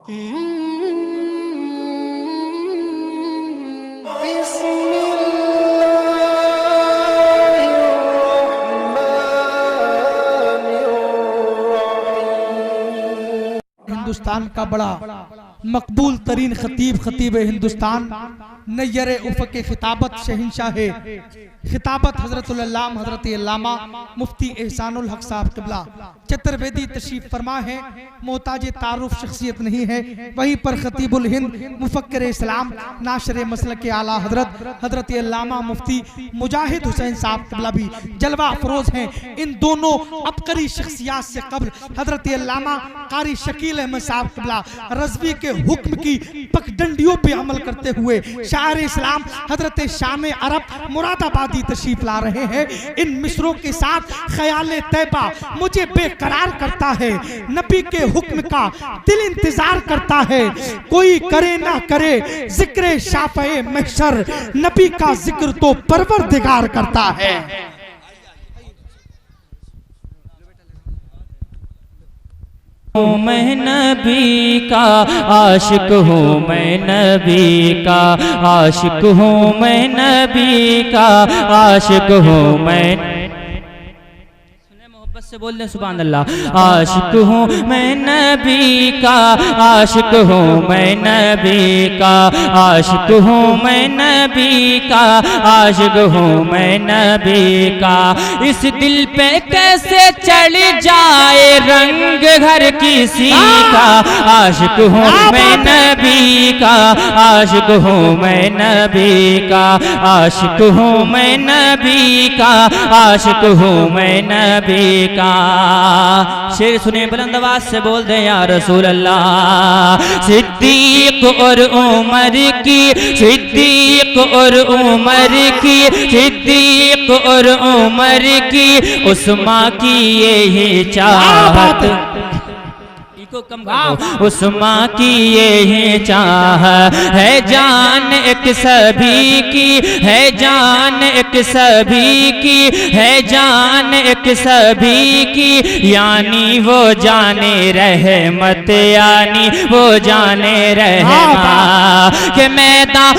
हिंदुस्तान का बड़ा मकबूल तरीन खतीब हिंदुस्तान, नय्यर उफ़क़ खिताबत शहंशाह खिताबत हजरतुल अल्लामा हजरत अल्लामा मुफ्ती एहसानुल हक साहब क़िबला चतुर्वेदी तशरीफ फरमा है। मोहताज तारुफ शख्सियत नहीं है, वहीं पर खतीबुल हिंद मुफक्किर इस्लाम नाशर मसलक आला हजरत अल्लामा मुफ्ती मुजाहिद हुसैन साहब क़िबला भी जलवा अफरोज हैं। इन दोनों अबकरी शख्सियात से कब्ल हजरत अल्लामा कारी शकील अहमद साहब क़िबला रज़वी के हुक्म की पगडंडियों पे अमल करते हुए शायर इस्लाम हजरत शाम अरब मुरादाबादी तशरीफ ला रहे हैं। इन मिसरों के साथ ख्याल तैबा मुझे बेकरार करता है, नबी के हुक्म का दिल इंतजार करता है। कोई करे ना करे जिक्र शाफ़े महशर, नबी का जिक्र तो परवरदिगार करता है। मैं नबी का आशिक हूँ, मैं नबी का आशिक हूँ, मैं नबी का आशिक हूँ, मैं से बोल दे सुभान अल्लाह। आशिक हूँ मैं नबी का आशिक हूँ, मैं नबी का आशिक हूँ, मैं नबी का आशिक हूँ, मैं नबी का। इस दिल पे कैसे चढ़ जाए रंग घर किसी का, आशिक हूँ मैं नबी का आशिक हूँ, मैं नबी का आशिक हूँ, मैं नबी का आशिक हूँ, मैं नबी का। शेर सुने बुलंद आवाज से बोल दे या रसूल अल्लाह। सिद्दीक और उमर की, सिद्दीक और उमर की, सिद्दीक और उमर की, उस्मा की यही चाहत को कम कर दो। उस्मा की यही चाह है जान एक सभी की, है जान एक सभी की, है जान एक सभी की, यानी वो जाने रहमत, यानी वो जाने रहमत के मैदान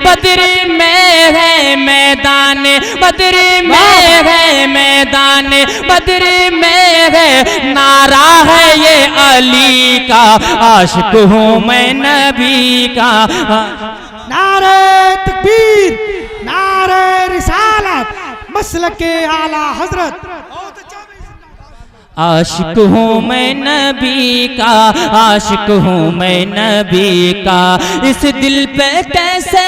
बद्र में है, मैदान बद्र में है, मैदान बद्र में है, नारा है ये अली का, आशिक हूँ मैं नबी का। नारे तकबीर, नारे रिसालत, मसलके आला हजरत। आशिक हूँ मैं नबी का, आशिक हूँ मैं नबी का। इस दिल पे कैसे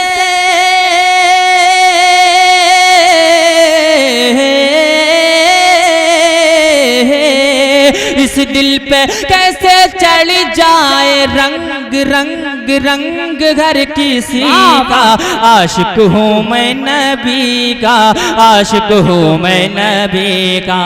इस दिल पे कैसे चढ़ जाए रंग रंग रंग घर किसी का, आशिक हूँ मैं नबी का, आशिक हूँ मैं नबी का।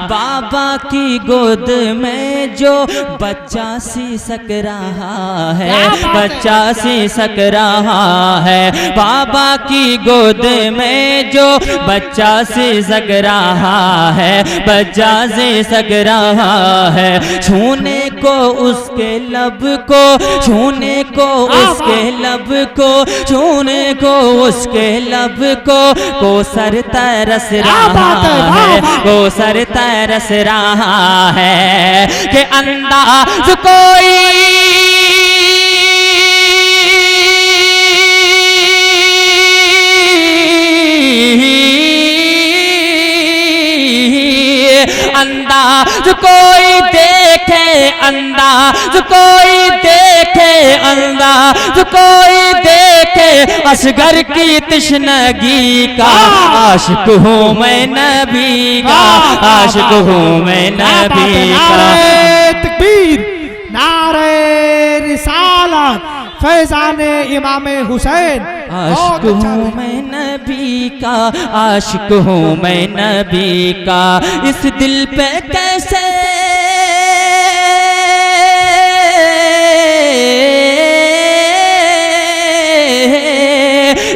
बाबा की गोद में जो बच्चा सिसक रहा है, बच्चा सिसक रहा है, बाबा की गोद में जो बच्चा सिसक रहा है, बच्चा सिसक रहा है, छूने को उसके लब को, छूने को उसके लब को, छूने को उसके लब को सर तरस रहा है, को सर तरस रहा है कि अंदाज कोई अंदाज कोई देखे, अंदाज कोई देखे, अंदाज कोई देखे, असगर की तशनगी का, आशिक हूँ मैं नबी का, आशिक हूँ मैं नबी का। नारे तकबीर, नारे रिसालत, फैज़ाने इमाम हुसैन। आशिक हूँ मैं नबी का, आशिक हूँ मैं नबी का। इस दिल पे कैसे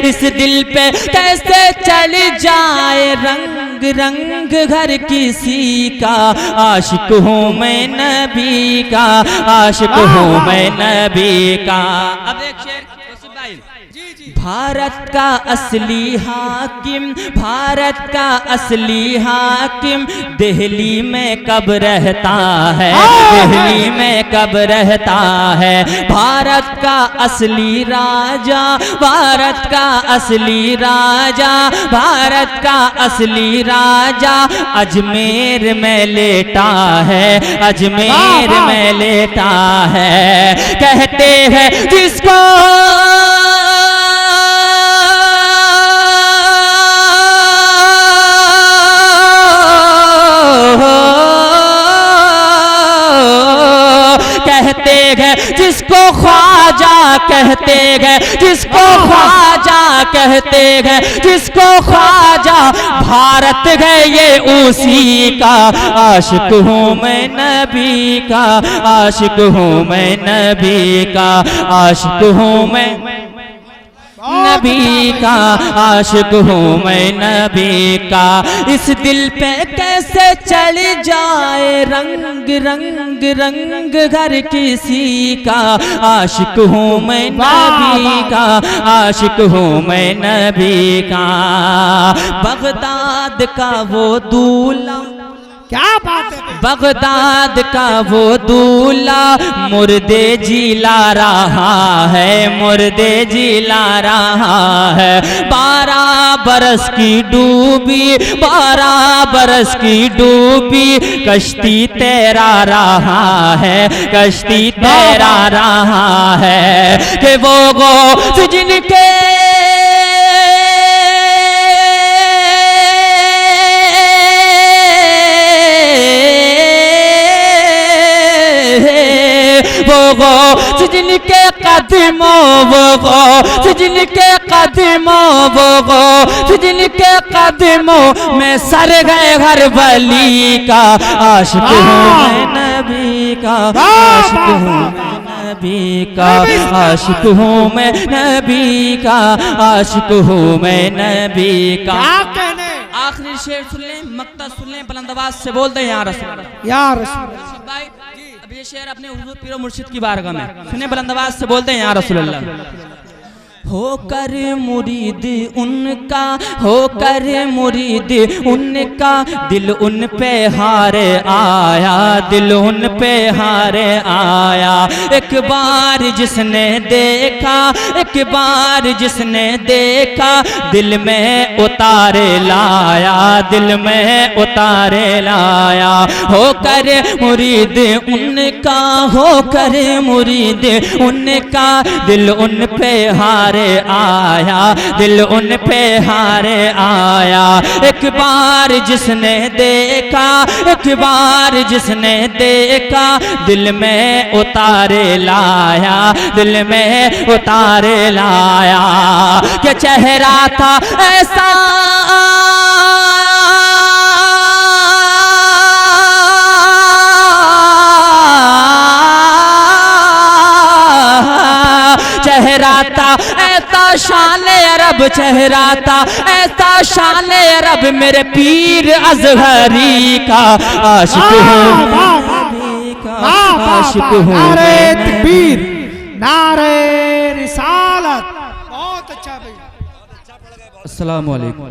इस दिल पे कैसे चढ़ जाए रंग रंग घर किसी का। आशिक हूँ मैं नबी का, आशिक हूँ मैं नबी का। अब एक शेर भाई, भारत का असली हाकिम, भारत का असली हाकिम दिल्ली में कब रहता है, दिल्ली में कब रहता है। भारत का असली राजा, भारत का असली राजा, भारत का असली राजा अजमेर में लेटा है, अजमेर में लेटा है। कहते हैं जिसको कहते हैं, जिसको ख्वाजा कहते हैं, जिसको ख्वाजा कहते हैं, जिसको ख्वाजा भारत है ये उसी का। आशिक हूँ मैं नबी का, आशिक हूँ मैं नबी का, आशिक हूँ मैं नबी का, आशिक हूँ मैं नबी का। इस दिल पे कैसे चढ़ जाए रंग रंग रंग घर किसी का। आशिक हूँ मैं नबी का, आशिक हूँ मैं नबी का। बगदाद का वो दूल्हा, क्या बात है, बगदाद का वो दूल्हा मुर्दे जिला रहा है, मुर्दे जिला रहा है। 12 बरस की डूबी, 12 बरस की डूबी कश्ती तैरा रहा है, कश्ती तैरा रहा है। कि वो गो जिनके वो गो जिनके कदमों, वो गो जिनके कदमों, वो गो जिनके कदमों में सर गए हर वली का। आशिक हूँ मैं नबी का, आशिक हूँ मैं नबी का, आशिक हूँ मैं नबी का, आशिक हूँ मैं नबी का। आखिरी शेर सुन लें, मक्ता सुन लें, बुलंद आवाज से बोल दें या रसूल, या रसूल भाई। अब ये शेर अपने हुजूर पीरो मुर्शिद की बारगाह में सुने, बुलंद आवाज से बोलते हैं या रसूल अल्लाह। होकर मुरीद उनका, होकर मुरीद उनका दिल उन पे हारे आया, दिल उन पे हारे आया। एक बार जिसने देखा, एक बार जिसने देखा दिल में उतारे लाया, दिल में उतारे लाया। होकर मुरीद उनका, होकर मुरीद उनका दिल उन पे हारे आया, दिल उन पे हारे आया। एक बार जिसने देखा, एक बार जिसने देखा दिल में उतारे लाया, दिल में उतारे लाया। क्या चेहरा था ऐसा, चेहरा था ऐसा शान अरब, चेहरा था ऐसा शान अरब मेरे पीर अजहरी का। आशिक हूँ नबी का, आशिक हूँ नारे तकबीर, नारे रिसालत। बहुत अच्छा भाई। अस्सलाम वालेकुम।